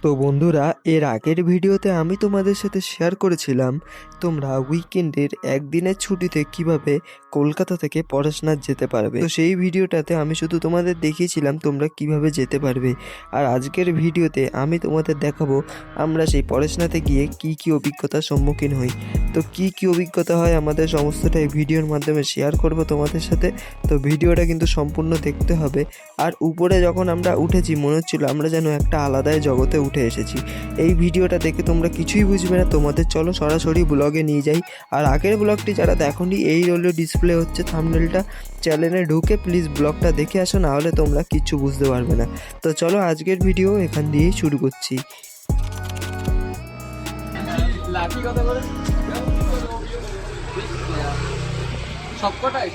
তো বন্ধুরা, এর আগের ভিডিওতে আমি তোমাদের সাথে শেয়ার করেছিলাম তোমরা উইকেন্ডের একদিনের ছুটিতে কিভাবে কলকাতা থেকে পড়াশোনার যেতে পারবে। তো সেই ভিডিওটাতে আমি শুধু তোমাদের দেখিয়েছিলাম তোমরা কিভাবে যেতে পারবে, আর আজকের ভিডিওতে আমি তোমাদের দেখাবো আমরা সেই পড়াশোনাতে গিয়ে কি কি অভিজ্ঞতার সম্মুখীন হই। তো কি কি অভিজ্ঞতা হয় আমাদের সমস্তটা এই ভিডিওর মাধ্যমে শেয়ার করব তোমাদের সাথে। তো ভিডিওটা কিন্তু সম্পূর্ণ দেখতে হবে। আর উপরে যখন আমরা উঠেছি মনে হচ্ছিল আমরা যেন একটা আলাদাই জগতে উঠে এসেছি। এই ভিডিওটা দেখে তোমরা কিছুই বুঝবে না, তোমাদের চলো সরাসরি ব্লগে নিয়ে যাই। আর আগের ব্লগটি যারা দেখোনি, এই রোলে ডিসপ্লে হচ্ছে থাম্বনেলটা, চ্যানেলে ঢুকে প্লিজ ব্লগটা দেখে আসো, না হলে তোমরা কিচ্ছু বুঝতে পারবে না। তো চলো আজকের ভিডিও এখান দিয়েই শুরু করছি। সবকটাই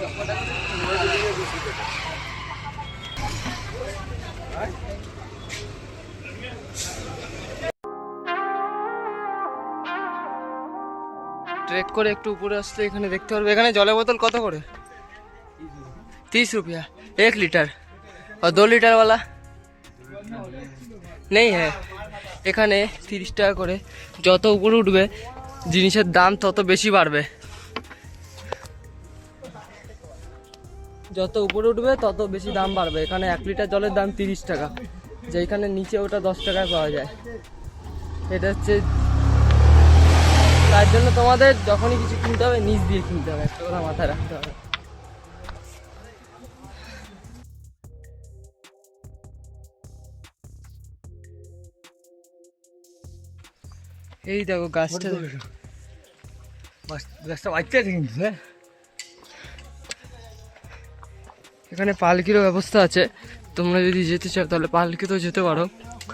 ট্রেক করে একটু উপরে আসলে এখানে দেখতে পারবে এখানে জলের বোতল কত করে? 30 रुपया 1 लीटर और 2 लीटर वाला नहीं है। এখানে 30 টাকা করে। যত উপরে উঠবে জিনিসের দাম তত বেশি বাড়বে, যত উপরে উঠবে তত বেশি দাম বাড়বে। এখানে 1 লিটার জলের দাম 30 টাকা, যেখানে নিচে ওটা 10 টাকায় পাওয়া যায়। এটা হচ্ছে, তার জন্য তোমাদের যখনই কিছু কিনতে হবে নিচ দিয়ে কিনতে হবে, একটা কথা মাথায় রাখতে হবে। এই দেখো গাছটা, গাছটা বাচ্চা আছে কিন্তু। এখানে পালকিরও ব্যবস্থা আছে, তোমরা যদি যেতে চাও তাহলে পালকিতেও যেতে পারো।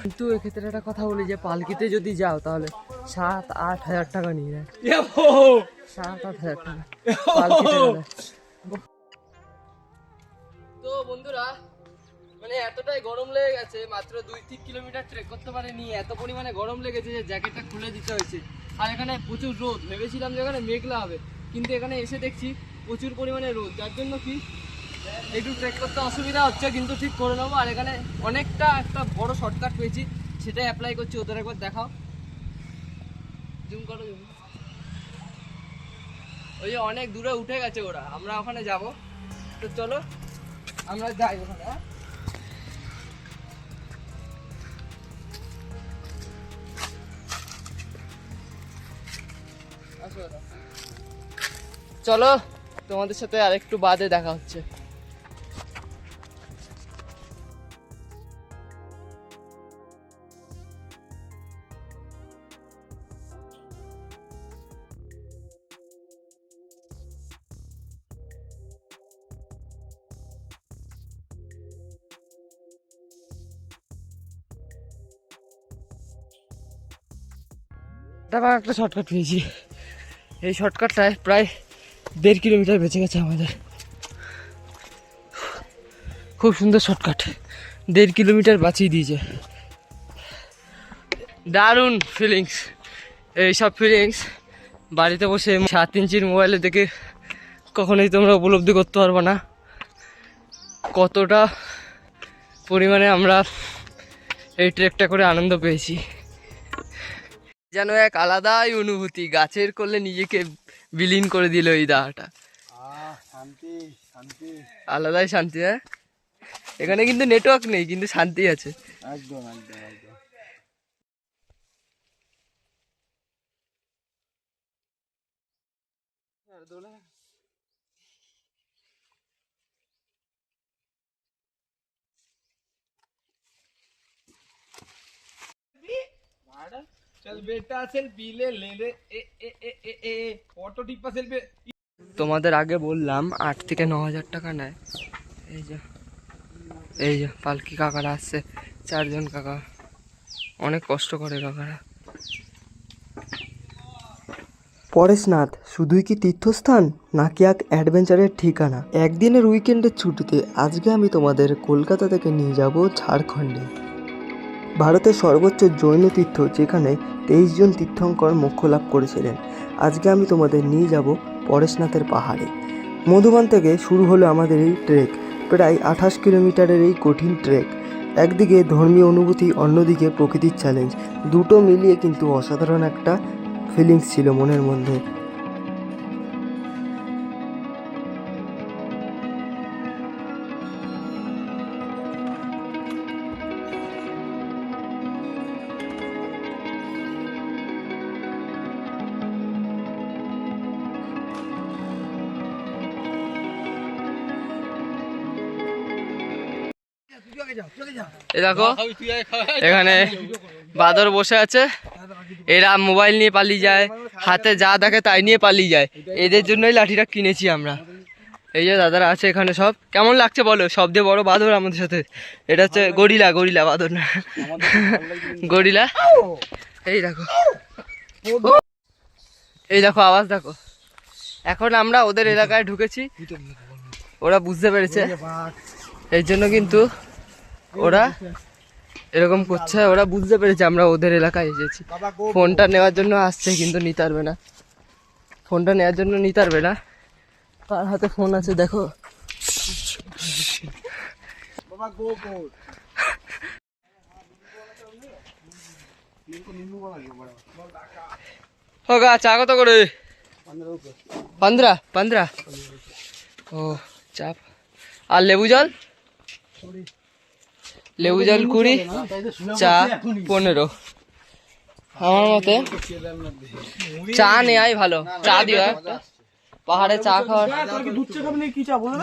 কিন্তু এক্ষেত্রে একটা কথা বলি যে পালকিতে যদি যাও তাহলে 7-8 হাজার টাকা নিয়ে নেয়। 7-8 হাজার টাকা পালকিতে গেলে। তো বন্ধুরা, মানে এতটাই গরম লেগে গেছে, মাত্র 2-3 কিলোমিটার ট্রেক করতে পারিনি, এত পরিমাণে গরম লেগেছে যে জ্যাকেটটা খুলে দিতে হয়েছে। আর এখানে প্রচুর রোদ, ভেবেছিলাম যে এখানে মেঘলা হবে, কিন্তু এখানে এসে দেখছি প্রচুর পরিমাণে রোদ, যার জন্য কি একটু ট্রেক করতে অসুবিধা হচ্ছে, কিন্তু ঠিক করে নেবো। আর এখানে অনেকটা একটা বড় শর্টকাট পেয়েছি, সেটাই অ্যাপ্লাই করছি। ওদের একবার দেখাও, জুম করো। ওই যে অনেক দূরে উঠে গেছে ওরা, আমরা ওখানে যাব। তো চলো আমরা যাই ওখানে। চলো তোমাদের সাথে আরেকটু বাদে দেখা হচ্ছে। তারপর একটা শর্টকাট পেয়েছি, এই শর্টকাটটায় প্রায় 1.5 কিলোমিটার বেঁচে গেছে আমাদের। খুব সুন্দর শর্টকাট, 1.5 কিলোমিটার বাঁচিয়ে দিয়েছে। দারুণ ফিলিংস। এইসব ফিলিংস বাড়িতে বসে 7 ইঞ্চির মোবাইলে দেখে কখনোই তোমরা উপলব্ধি করতে পারবো না কতটা পরিমাণে আমরা এই ট্রেকটা করে আনন্দ পেয়েছি। যেন এক আলাদাই অনুভূতি, গাছের করলে নিজেকে বিলীন করে দিল এই দাঁড়াটা। আলাদাই শান্তি। হ্যাঁ, এখানে কিন্তু নেটওয়ার্ক নেই, কিন্তু শান্তি আছে। একদম একদম একদম। তোমাদের আগে বললাম 8 থেকে 9 হাজার টাকা নেয়। এই যে পালকি কাকারা আসছে, 4 জন কাকা, অনেক কষ্ট করে কাকারা। পরেশনাথ শুধুই কি তীর্থস্থান, নাকি এক অ্যাডভেঞ্চারের ঠিকানা? একদিনের উইকেন্ডের ছুটিতে আজকে আমি তোমাদের কলকাতা থেকে নিয়ে যাব ঝাড়খণ্ডে, ভারতের সর্বোচ্চ জৈন তীর্থ, যেখানে 23 জন তীর্থঙ্কর মোক্ষ লাভ করেছিলেন। আজকে আমি তোমাদের নিয়ে যাব পরেশনাথের পাহাড়ে। মধুবন থেকে শুরু হলো আমাদের এই ট্রেক, প্রায় 28 কিলোমিটারের এই কঠিন ট্রেক। একদিকে ধর্মীয় অনুভূতি, অন্যদিকে প্রকৃতির চ্যালেঞ্জ, দুটো মিলিয়ে কিন্তু অসাধারণ একটা ফিলিংস ছিল মনের মধ্যে। এই দেখো এখানে বাদর বসে আছে, এরা মোবাইল নিয়ে পালিয়ে যায়, হাতে যা দেখে তাই নিয়ে পালিয়ে যায়। এদের জন্যই লাঠিটা কিনেছি আমরা। এই যে দাদারা আছে এখানে সব। কেমন লাগছে বলো? সব দিয়ে বড় বাদর আমাদের সাথে। এটা হচ্ছে গরিলা, গরিলা বাদর না, গরিলা। এই দেখো, এই দেখো আওয়াজ দেখো। এখন আমরা ওদের এলাকায় ঢুকেছি, ওরা বুঝতে পেরেছে, এই জন্য কিন্তু ওরা এরকম করছে। ওরা বুঝতে পেরেছে আমরা ওদের এলাকায় এসেছি। ফোনটা নেওয়ার জন্য আসছে, কিন্তু নিতে পারবে না। ফোনটা নেওয়ার জন্য নিতে পারবে না। তার হাতে ফোন আছে দেখো। হোগা চা কত করে? 15 ও চাপ। আর লেবু জল? লেবু জল 20, চা 15। আমার মতে চা নেওয়াই ভালো। চা দিও একটা। পাহাড়ে চা খাওয়ার,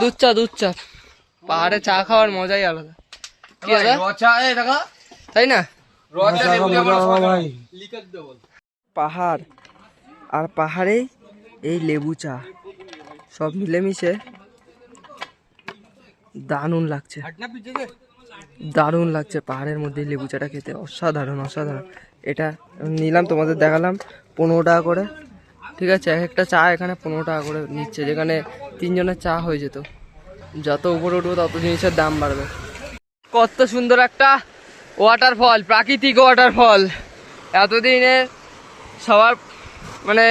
দুধ চা পাহাড়ে চা খাওয়ার মজাই আলাদা। কি দাদা, তাই না? পাহাড় আর পাহাড়ে এই লেবু চা সব মিলেমিশে দারুণ লাগছে, দারুণ লাগছে। পাহাড়ের মধ্যে লেবু চাটা খেতে অসাধারণ, অসাধারণ। এটা নিলাম, তোমাদের দেখালাম। 15 টাকা করে, ঠিক আছে? এক একটা চা এখানে 15 টাকা করে নিচ্ছে, যেখানে 3 জনের চা হয়ে যেত। যত উপরে উঠবো তত জিনিসের দাম বাড়বে। কত সুন্দর একটা ওয়াটারফল, প্রাকৃতিক ওয়াটারফল। এতদিনে সবার মানে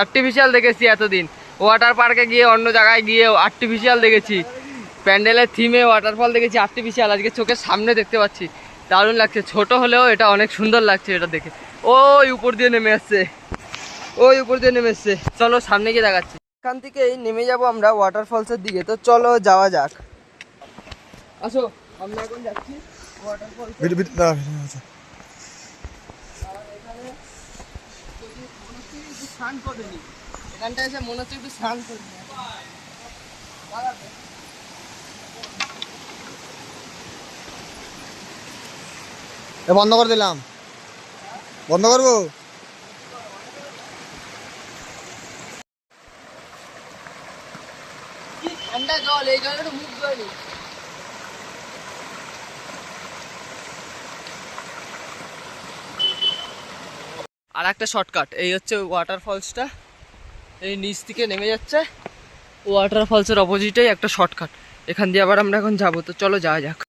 আর্টিফিশিয়াল দেখেছি, এতদিন ওয়াটার পার্কে গিয়ে অন্য জায়গায় গিয়ে আর্টিফিশিয়াল দেখেছি, প্যান্ডেলের থিমে ওয়াটারফল দেখেছি আর্টিফিশিয়াল। আজকে চোখের সামনে দেখতে পাচ্ছি, দারুণ লাগছে। ছোট হলেও এটা অনেক সুন্দর লাগছে এটা দেখে। ওই উপর দিয়ে নেমে আসছে, ওই উপর দিয়ে নেমে এসছে। চলো সামনে গিয়ে দেখাচ্ছি। এখান থেকেই নেমে যাব আমরা ওয়াটারফলসের দিকে। তো চলো যাওয়া যাক, আসো। আমরা এখন যাচ্ছি ওয়াটারফল। স্নান করিনি, এখানটা এসে মনে হচ্ছে একটু স্নান করি। বন্ধ করে দিলাম, বন্ধ করবো। কি ঠান্ডা জল, এই জলে মুখ ধোয়নি। আর একটা শর্টকাট, এই হচ্ছে ওয়াটারফলসটা, এই নিচ থেকে নেমে যাচ্ছে। ওয়াটারফলসের অপোজিটেই একটা শর্টকাট, এখান দিয়ে আবার আমরা এখন যাবো। তো চলো যাওয়া যাক।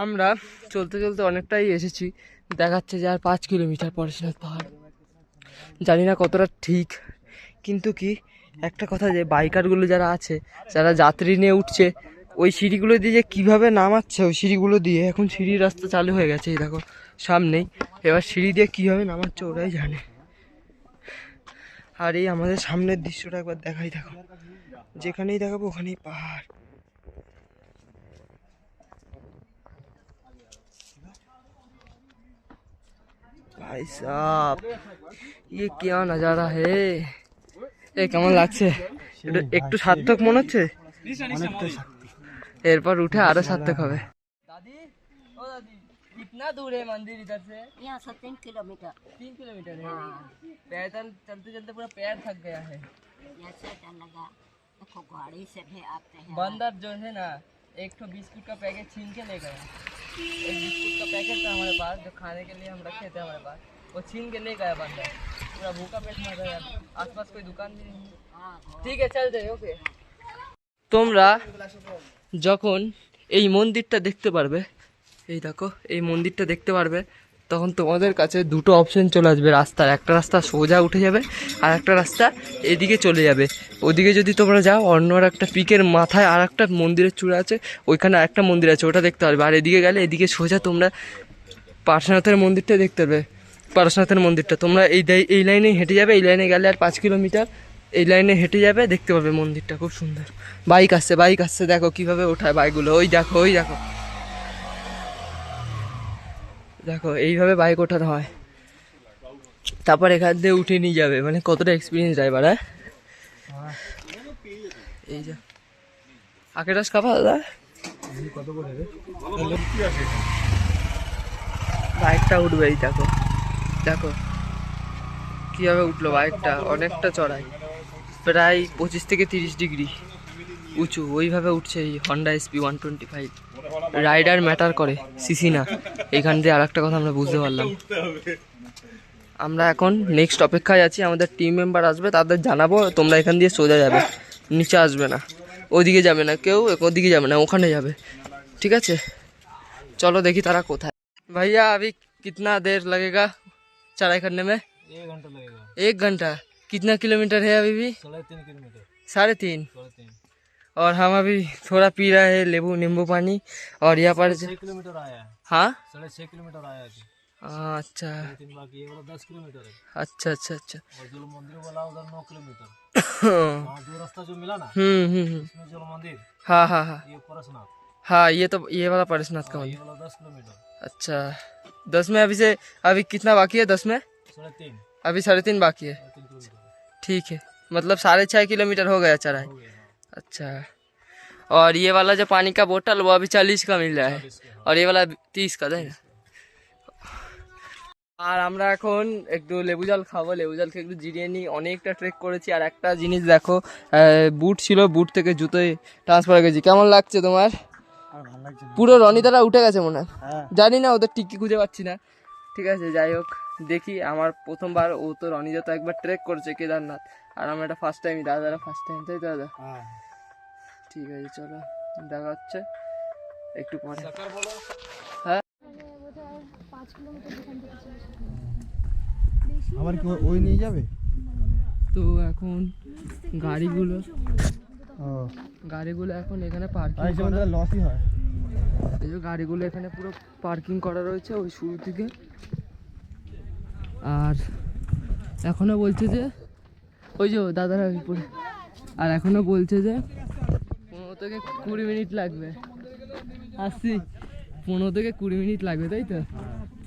আমরা চলতে চলতে অনেকটাই এসেছি, দেখাচ্ছে যে আর 5 কিলোমিটার পরেশনাথ পাহাড়। জানি না কতটা ঠিক, কিন্তু কি একটা কথা, যে বাইকারগুলো যারা আছে, যারা যাত্রী নিয়ে উঠছে, ওই সিঁড়িগুলো দিয়ে যে কীভাবে নামাচ্ছে, ওই সিঁড়িগুলো দিয়ে এখন সিঁড়ির রাস্তা চালু হয়ে গেছে, এই দেখো সামনেই। এবার সিঁড়ি দিয়ে কীভাবে নামাচ্ছে ওরাই জানে। আর এই আমাদের সামনের দৃশ্যটা একবার দেখাই, দেখো যেখানেই দেখাবো ওখানেই পাহাড়। ভাই সাব, ये क्या नजारा है। কেমন লাগছে? একটু সার্থক মনে হচ্ছে, এরপর उठे আরো সার্থক হবে। दादी, ओ दादी, कितना दूर है मंदिर इधर से? यहाँ से 3 किलोमीटर। 3 किलोमीटर है। पैदल चलते चलते पूरा पैर थक गया है। यहाँ से डर लगा, देखो गाड़ी से भी आते हैं। बंदर जो है ना, एक तो बिस्कुट का पैकेट छीन के ले गया। एक बिस्कुट का पैकेट था हमारे पास, जो खाने के लिए हम रखे थे हमारे पास, वो छीन के ले गया बंदर। पूरा भूखा पेट मर रहा है। आसपास कोई दुकान भी नहीं है। ठीक है चल जाए, ओके। তোমরা যখন এই মন্দিরটা দেখতে পারবে, এই দেখো এই মন্দিরটা দেখতে পারবে, তখন তোমাদের কাছে দুটো অপশন চলে আসবে রাস্তার। একটা রাস্তা সোজা উঠে যাবে আর একটা রাস্তা এদিকে চলে যাবে। ওদিকে যদি তোমরা যাও, অন্য একটা পিকের মাথায় আর একটা মন্দিরের চূড়া আছে, ওইখানে একটা মন্দির আছে, ওটা দেখতে পারবে। আর এদিকে গেলে এদিকে সোজা তোমরা পার্শ্বনাথের মন্দিরটা দেখতে পারবে। পার্শ্বনাথের মন্দিরটা তোমরা এই লাইনে হেঁটে যাবে, এই লাইনে গেলে আর 5 কিলোমিটার এই লাইনে হেঁটে যাবে, দেখতে পাবে মন্দিরটা খুব সুন্দর। বাইক আসছে দেখো কিভাবে ওঠায় বাইকগুলো, ওই দেখো দেখো এইভাবে বাইক ওঠানো হয়। তারপর এখান দিয়ে উঠে নিয়ে যাবে, মানে কতটা এক্সপিরিয়েন্স ড্রাইভার। হ্যাঁ এই যে আকেটাস খাবা দাদা, বাইকটা উঠবে, এই দেখো দেখো কীভাবে উঠলো বাইকটা, অনেকটা চড়াই, প্রায় 25 থেকে 30 ডিগ্রি উঁচু, ওইভাবে উঠছে এই হন্ডা SP 125। রাইডার ম্যাটার করে, সিসি না। এখান দিয়ে আর একটা কথা আমরা বুঝতে পারলাম। আমরা এখন নেক্সট অপেক্ষায় আছি, আমাদের টিম মেম্বার আসবে, তাদের জানাবো তোমরা এখান দিয়ে সোজা যাবে, নিচে আসবে না, ওদিকে যাবে না কেউ, ওদিকে যাবে না, ওখানে যাবে, ঠিক আছে? চলো দেখি তারা কোথায়। भैया अभी कितना देर लगेगा चढ़ाई करने में? 1 घंटा लगेगा। 1 घंटा। कितना किलोमीटर है अभी भी? 3.5 किलोमीटर। 3.5। 3.5 और हम अभी थोड़ा पी रहे हैं नींबू पानी। और यहाँ पर 6 किलोमीटर आया है। हाँ 6.5 किलोमीटर आया है। अच्छा 3 बाकी ये वाला 10 किलोमीटर है। अच्छा अच्छा अच्छा। और जो मंदिर वाला उधर 9 किलोमीटर। हाँ वहाँ जो रास्ता जो मिला ना, हम्म। इसमें जो मंदिर, हाँ हाँ हाँ ये परसनाथ। हाँ, ये तो ये वाला पारसनाथ का ये मंदिर। वाला 10 किलोमीटर। अच्छा 10 में अभी कितना बाकी है? 10 में 3.5 अभी 3.5 बाकी है। 3 किलोमीटर ठीक है, मतलब 6.5 किलोमीटर हो गया चढ़ाई। हो गया। हाँ। अच्छा, और ये वाला जो पानी का बोतल वो अभी 40 का मिल रहा है, 40 का, हाँ। और ये वाला 30 का, তাই না? আর আমরা এখন একটু লেবু জল খাবো, লেবু জল খেয়ে একটু জিরিয়ে নিই। অনেকটা ট্রেক করেছি। আর একটা জিনিস দেখো, বুট ছিল, বুট থেকে জুতোয় ট্রান্সফার গেছি। কেমন লাগছে তোমার? ভালো লাগছে না। পুরো রনিদারা উঠে গেছে মনে হয়, হ্যাঁ। জানি না, ওদের টিকি খুঁজে পাচ্ছি না। ঠিক আছে, যাই হোক, দেখি। আমার প্রথমবার, ও তো রনিদা তো একবার ট্রেক করেছে কেদারনাথ, আর আমার এটা ফার্স্ট টাইম, দাদারা ফার্স্ট টাইম, তাই তো দাদা? হ্যাঁ। ঠিক আছে, চলো দেখা হচ্ছে একটু পরে। আবার কি ওই নিয়ে যাবে? তো এখন গাড়িগুলো ও এখন এখানে পার্কিং আর করা, লসই হয়। এই যে গাড়িগুলো এখানে পুরো পার্কিং করা রয়েছে ওই শুরু থেকে। আর এখনো বলছে যে ওই যে দাদারা উপরে, আর এখনো বলছে যে 15 থেকে 20 মিনিট লাগবে। আসছি, 15 থেকে 20 মিনিট লাগবে, তাই তো?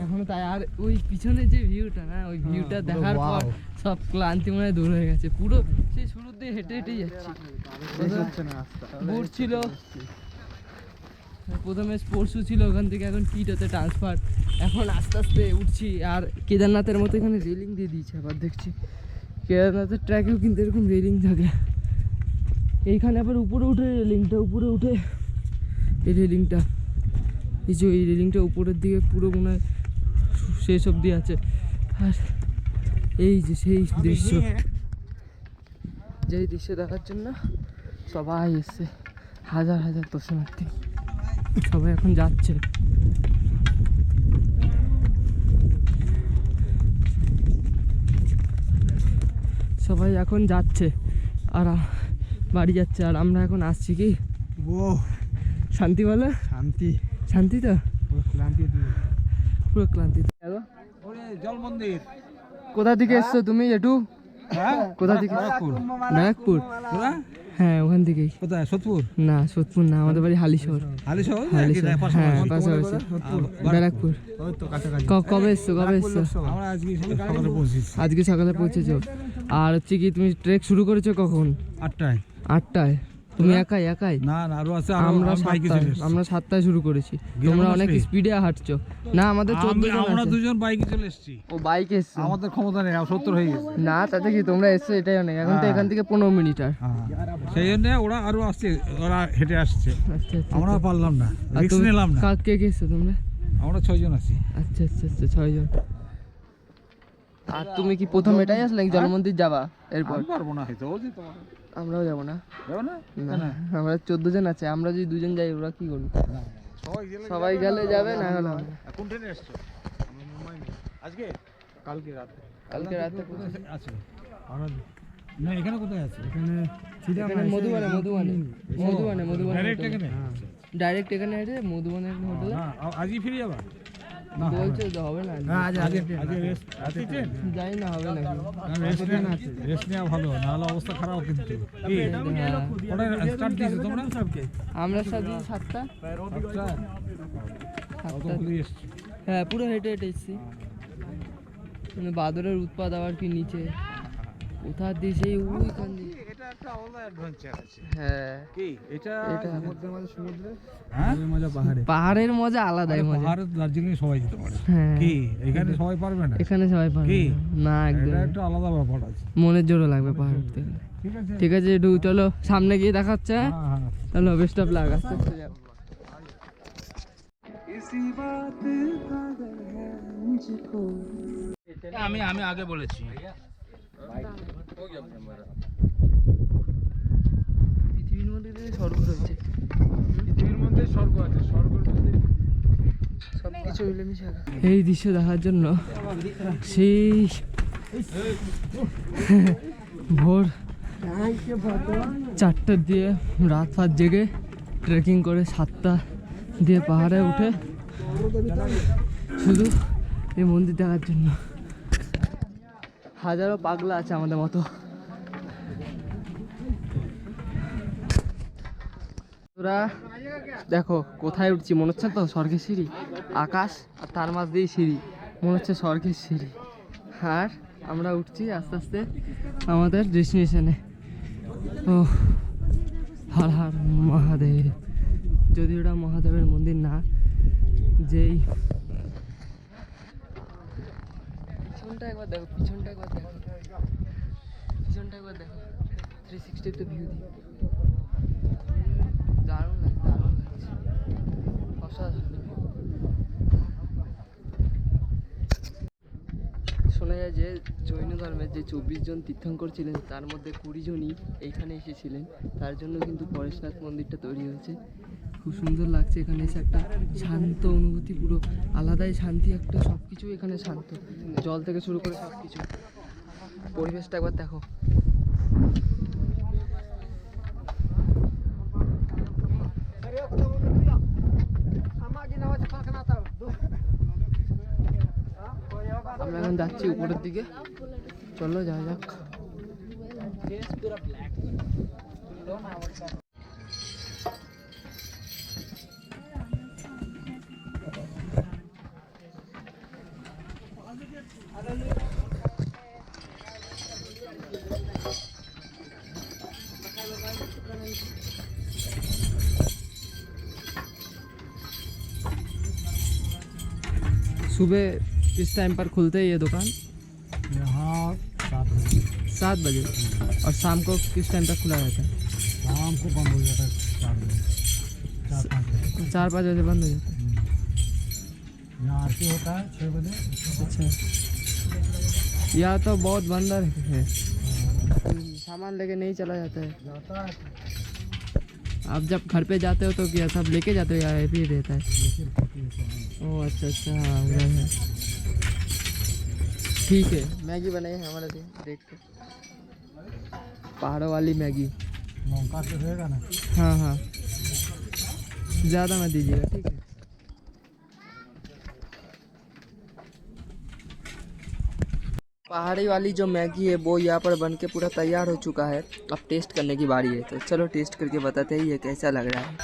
এখনো তাই। আর ওই পিছনে যে ভিউটা না, ওই ভিউটা দেখার পর সব ক্লান্তি মনে হয় দূর হয়ে গেছে। পুরো সেই শুরুর দিয়ে হেঁটে হেঁটেই যাচ্ছি। বুট ছিল, প্রথমে স্পোর্টস শু ছিল, ওখান থেকে এখন কিট হতে ট্রান্সফার। এখন আস্তে আস্তে উঠছি। আর কেদারনাথের মতো এখানে রেলিং দিয়ে দিয়েছে। আবার দেখছি কেদারনাথের ট্র্যাকেও কিন্তু এরকম রেলিং থাকে। এইখানে আবার উপরে উঠে উপরে উঠে এই রেলিংটা, এই যে এই রেলিংটা উপরের দিকে পুরো মনে হয় শেষ অবধি আছে। আর এই যে সেই দৃশ্য, যেই দৃশ্য দেখার জন্য সবাই এসছে, হাজার হাজার দর্শনার্থী সবাই এখন যাচ্ছে। সবাই এখন যাচ্ছে আর বাড়ি যাচ্ছে। আর আমরা এখন আসছি কি শান্তি বলো, শান্তি তো পুরো ক্লান্তি। জল মন্দির কোথা থেকে এসছো তুমি? একটু কোথা থেকে? ব্যারাকপুর। হ্যাঁ, ওখান থেকেই। কোথায়? সোদপুর? না, সোদপুর না, আমাদের বাড়ি হালিশহর। হালিশহর? হ্যাঁ, পাশাপাশি ব্যারাকপুর। কবে এসছো? আমরা আজকে সকালে পৌঁছেছি। আজকে সকালে পৌঁছেছো। আর হচ্ছে কি, তুমি ট্রেক শুরু করেছো কখন? 8টায়। 8টায়? তুমি একাই? না আরো আছে। আমরা 7টায় শুরু করেছি। তোমরা অনেক স্পিডে হাঁটছো। না, আমাদের 14 জন আমরা আছে। দুজন বাইকে চলে এসেছি। ও বাইকে এসছো? আমাদের ক্ষমতা নেই, 70 হয়ে গেছে। না, তাতে কি, তোমরা এসছো এটাই অনেক। এখন তো এখান থেকে 15 মিনিট। আর সেই জন্য ওরা আরো আসছে, ওরা হেঁটে আসছে। আচ্ছা আচ্ছা। আমরা পারলাম না, আর রিস্ক তুমি নিলাম না। কে কে এসছো তোমরা? আমরা 6 জন আছি। আচ্ছা আচ্ছা আচ্ছা, 6 জন। আর তুমি কি প্রথম এটাই আসলে নাকি জলমন্দির যাবা এরপর? পারবো না হয়তো, ও যে তোমার আমরাও যাবো না, যাবে না? না আমরা 14 জন আছে, আমরা যদি 2 জন যাই ওরা কি করবে? সবাই গেলে যাবে, না হলে হবে না। কোন ট্রেনে এসছো? আজকে কালকে রাতে আছে না? এখানে কোথায় আছে? এখানে মধুবনে ডাইরেক্ট এখানে? ডাইরেক্ট এখানে আছে মধুবনের হোটেলে। আজই ফিরে যাবা? বলছে তো হবে না, আজকে রেস্ট আছে ট্রেন? জানি না হবে নাকি। রেস্ট নেওয়া ভালো, নাহলে অবস্থা খারাপ কিন্তু। কি ওটা স্টার্ট দিয়েছো তোমরা? আমরা সাথে 7টা হ্যাঁ পুরো হেঁটে হেঁটে এসছি। মানে বাদরের উৎপাত আবার কি নিচে কোথা দিয়ে সেই ওইখান দিয়ে। এটা একটা আলাদা অ্যাডভেঞ্চার আছে। হ্যাঁ কি এটা সমুদ্রে হ্যাঁ মজা পাহাড়ে। পাহাড়ের মজা আলাদাই মজা। পাহাড়ে দার্জিলিং সবাই যেতে পারে। হ্যাঁ কি এখানে সবাই পারবে না? এখানে সবাই পারবে কি? না, একদম এটা একটা আলাদা ব্যাপার আছে। মনের জোরও লাগবে পাহাড় উঠতে গেলে। ঠিক আছে ঠিক আছে একটু চলো সামনে গিয়ে দেখা হচ্ছে। হ্যাঁ হ্যাঁ চলো বেস্ট অফ লাক, আস্তে আস্তে যাও। আমি আগে বলেছি পৃথিবীর মধ্যে থেকে স্বর্গ রয়েছে, পৃথিবীর মধ্যে স্বর্গ আছে, স্বর্গের মধ্যে সবকিছু মিলেমিশে আছে। এই দৃশ্য দেখার জন্য সেই ভোর 4টার দিয়ে রাত ফাত জেগে ট্রেকিং করে 7টা দিয়ে পাহাড়ে উঠে শুধু এই মন্দির দেখার জন্য। হাজারো পাগলা আছে আমাদের মতো। তোরা দেখো কোথায় উঠছি, মনে হচ্ছে তো স্বর্গের সিঁড়ি, আকাশ আর তার মাঝ দিয়ে সিঁড়ি, মনে হচ্ছে স্বর্গের সিঁড়ি। আর আমরা উঠছি আস্তে আস্তে আমাদের ডেস্টিনেশনে। ও হর হর মহাদেব, যদি ওটা মহাদেবের মন্দির না, যেই পিছনটা একবার দেখো, পিছনটা একবার দেখো, পিছনটা একবার দেখো, 360 তো ভিউ দিই, দারুণ লাগছে, দারুণ লাগছে, অসাধারণ। শোনা যায় যে জৈন ধর্মের যে 24 জন তীর্থঙ্কর ছিলেন তার মধ্যে 20 জনই এইখানে এসেছিলেন, তার জন্য কিন্তু পরেশনাথ মন্দিরটা তৈরি হয়েছে। খুব সুন্দর লাগছে এখানে এসে, একটা শান্ত অনুভূতি, পুরো আলাদাই শান্তি একটা, সব কিছু এখানে শান্ত, জল থেকে শুরু করে সব কিছু। পরিবেশটা একবার দেখো। আমরা এখন যাচ্ছি উপরের দিকে, চলো যাওয়া যাক। सुबह इस टाइम पर खुलते हैं ये दुकान? यहाँ 7 बजे। और शाम को किस टाइम तक खुला रहता है? शाम को बंद हो जाता है 4 बजे, 4-5 बजे बंद हो जाता है। यहाँ आरती होता है 6 बजे। अच्छा, यहाँ तो बहुत बंदर है, सामान लेके नहीं चला जाता है। आप जब घर पे जाते हो तो क्या सब लेके जाते हो या ऐसे ही रहता है? ओह अच्छा अच्छा, हाँ उधर है। ठीक है, मैगी बनाई है हमारे लिए, देखते पहाड़ों वाली मैगी। लौका से रहेगा ना? हाँ हाँ, ज़्यादा मत दीजिएगा, ठीक है। पहाड़ी वाली जो मैगी है वो यहाँ पर बनके पूरा तैयार हो चुका है, अब टेस्ट करने की बारी है। तो चलो टेस्ट करके बताते हैं ये कैसा लग रहा है।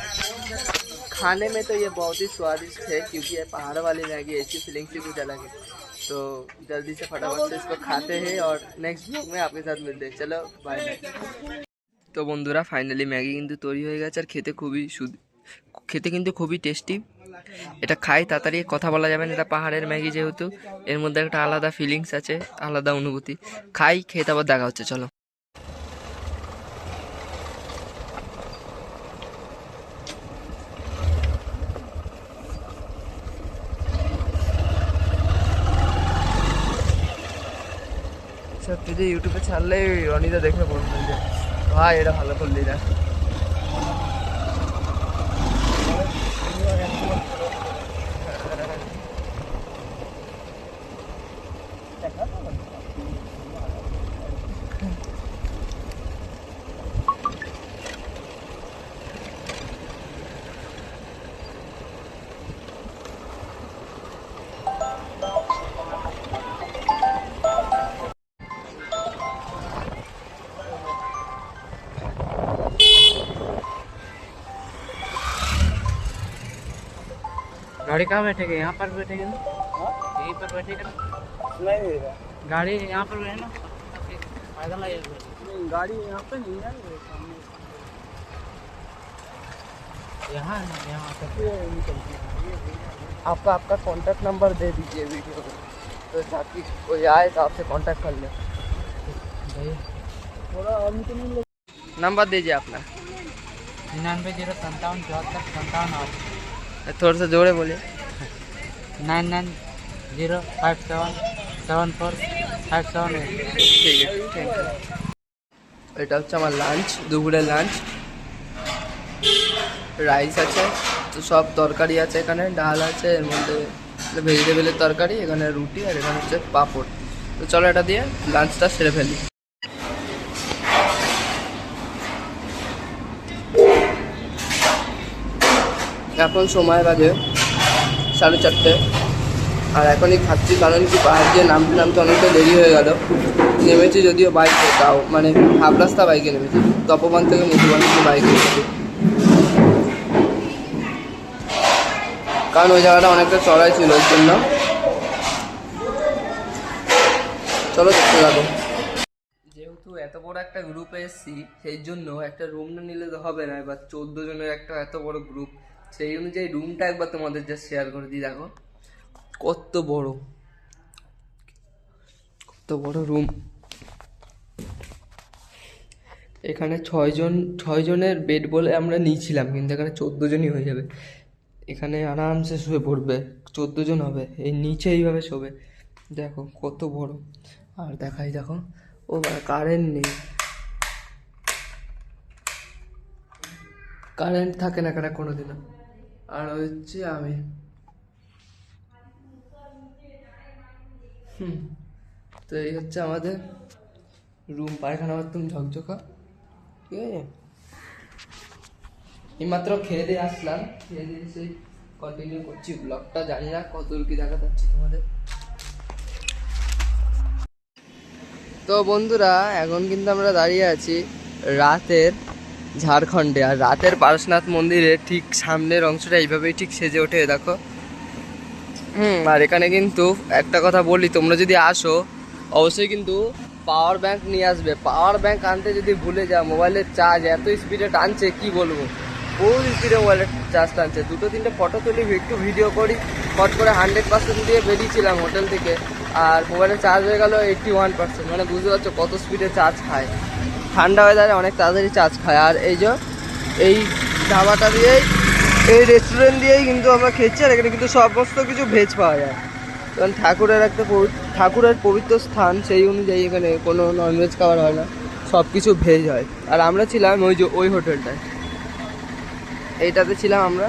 खाने में तो ये बहुत ही स्वादिष्ट है, क्योंकि ये पहाड़ वाली मैगी ऐसी फीलिंग से कुछ अलग है। तो जल्दी से फटाफट से इसको खाते हैं और नेक्स्ट ब्लॉग में आपके साथ मिलते हैं। चलो बाय। तो बंधुरा फाइनली मैगी किन्तु तैरी हो गए और खेते किन्तु खूबই टेस्टी। এটা খাই তাড়াতাড়ি কথা বলা যাবে না, এটা পাহাড়ের ম্যাগি যেহেতু এর মধ্যে একটা আলাদা ফিলিংস আছে, আলাদা অনুভূতি। খাই, খেয়ে তারপর দেখা হচ্ছে, চলো। সত্যি যে ইউটিউবে ছাড়লে রনিদা দেখে বলবেন যে ভাই এটা ভালো করলি না। गाड़ी कहाँ बैठेगा? यहाँ पर बैठेगा ना? यहीं पर बैठेगा ना? गाड़ी यहाँ पर है ना? पैदल आएगा। गाड़ी यहाँ पे नहीं है, यहाँ है ना, यहाँ पर। आपका कांटेक्ट नंबर दे दीजिए वीडियो में, तो ताकि कोई आए तो आपसे कांटेक्ट कर ले। नंबर दीजिए अपना। 9907577457। थोड़ा सा जोरे बोलिए। 9905774748। ঠিক আছে, থ্যাংক ইউ। এটা হচ্ছে আমার লাঞ্চ, দুপুরের লাঞ্চ। রাইস আছে, তো সব তরকারি আছে এখানে, ডাল আছে, এর মধ্যে ভেজিটেবলের তরকারি, এখানে রুটি, আর এখানে হচ্ছে পাঁপড়। তো চলো এটা দিয়ে লাঞ্চটা সেরে ফেলি। এখন সময় বাজে 4:30, আর এখনই খাচ্ছি, কারণ কি পাহাড় দিয়ে নামতে নামতে অনেকটা দেরি হয়ে গেল। নেমেছি যদিও বাইকে, তাও মানে হাফ রাস্তা বাইকে নেমেছি, তপোবন থেকে মধুবন বাইকে নেমেছি, কারণ ওই জায়গাটা অনেকটা চড়াই ছিল, ওই জন্য। চলো দেখতে যাবো। যেহেতু এত বড় একটা গ্রুপে এসেছি, সেই জন্য একটা রুম না নিলে তো হবে না। এবার 14 জনের একটা এত বড় গ্রুপ, সেই অনুযায়ী রুমটা একবার তোমাদের যা শেয়ার করে দিই। দেখো কত বড়, কত বড় রুম। এখানে 6 জনের বেড বলে আমরা নিয়েছিলাম, কিন্তু এখানে 14 জনই হয়ে যাবে। এখানে আরামসে শুয়ে পড়বে, 14 জন হবে। এই নিচে এইভাবে শোবে। দেখো কত বড়। আর দেখাই, দেখো ও কারেন্ট নেই, কারেন্ট থাকে না এখানে কোনোদিনও। আর হচ্ছে আমি তো এই হচ্ছে আমাদের রুম। পায়খানা বাথরুম ঝকঝকা, ঠিক আছে। এইমাত্র খেয়ে দিয়ে আসলাম, খেয়ে দিয়ে সেই কন্টিনিউ করছি ব্লগটা। জানি না কত দূর কি দেখা যাচ্ছে তোমাদের। তো বন্ধুরা, এখন কিন্তু আমরা দাঁড়িয়ে আছি রাতের ঝাড়খণ্ডে, আর রাতের পারশনাথ মন্দিরের ঠিক সামনের অংশটা এইভাবেই ঠিক সেজে ওঠে, দেখো। আর এখানে কিন্তু একটা কথা বলি, তোমরা যদি আসো অবশ্যই কিন্তু পাওয়ার ব্যাংক নিয়ে আসবে। পাওয়ার ব্যাংক আনতে যদি ভুলে যাও, মোবাইলের চার্জ এত স্পিডে টানছে কি বলবো, বহুত স্পিডে মোবাইলের চার্জ টানছে। 2-3টে ফটো তুলি, একটু ভিডিও করি, ফট করে 100% দিয়ে বেরিয়েছিলাম হোটেল থেকে, আর মোবাইলের চার্জ হয়ে গেল 81%। মানে বুঝতে পারছো কত স্পিডে চার্জ খায়। ঠান্ডা ওয়েদারে অনেক তাড়াতাড়ি চার্জ খায়। আর এই যে এই ধাবাটা দিয়েই, এই রেস্টুরেন্ট দিয়েই কিন্তু আমরা খেয়েছি, আর এখানে কিন্তু সমস্ত কিছু ভেজ পাওয়া যায়, কারণ ঠাকুরের পবিত্র স্থান, সেই অনুযায়ী এখানে কোনো ননভেজ খাবার হয় না, সব কিছু ভেজ হয়। আর আমরা ছিলাম ওই হোটেলটায়, এইটাতে ছিলাম আমরা।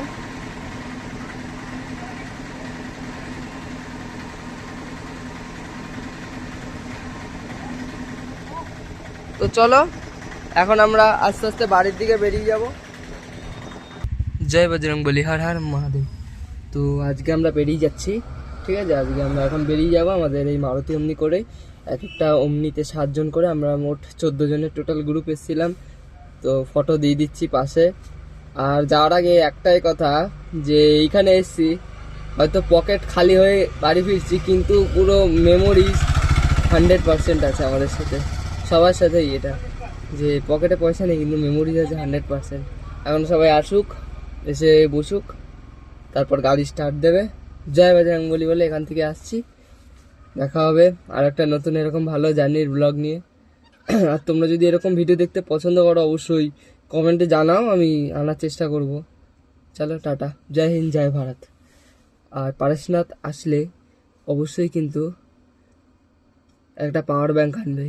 তো চলো এখন আমরা আস্তে আস্তে বাড়ির দিকে বেরিয়ে যাব। জয় বজরংবলী, হর হর মহাদেব। তো আজকে আমরা বেরিয়ে যাচ্ছি, ঠিক আছে। আজকে আমরা এখন বেরিয়ে যাব আমাদের এই মারুতি অমনি করে। এক একটা অমনিতে 7 জন করে, আমরা মোট 14 জনের টোটাল গ্রুপ এসেছিলাম। তো ফটো দিয়ে দিচ্ছি পাশে। আর যাওয়ার আগে একটাই কথা, যে এইখানে এসেছি, হয়তো পকেট খালি হয়ে বাড়ি ফিরছি, কিন্তু পুরো মেমোরিজ 100% আছে আমাদের সাথে, সবার সাথেই। এটা যে পকেটে পয়সা নেই, কিন্তু মেমোরিজ আছে 100%। এখন সবাই আসুক, এসে বসুক, তারপর গাড়ি স্টার্ট দেবে। জয় বজরংবলী বলে এখান থেকে আসছি। দেখা হবে আর একটা নতুন এরকম ভালো জার্নির ব্লগ নিয়ে। আর তোমরা যদি এরকম ভিডিও দেখতে পছন্দ করো, অবশ্যই কমেন্টে জানাও, আমি আনার চেষ্টা করব। চলো টাটা, জয় হিন্দ, জয় ভারত। আর পারশনাথ আসলে অবশ্যই কিন্তু একটা পাওয়ার ব্যাংক আনবে।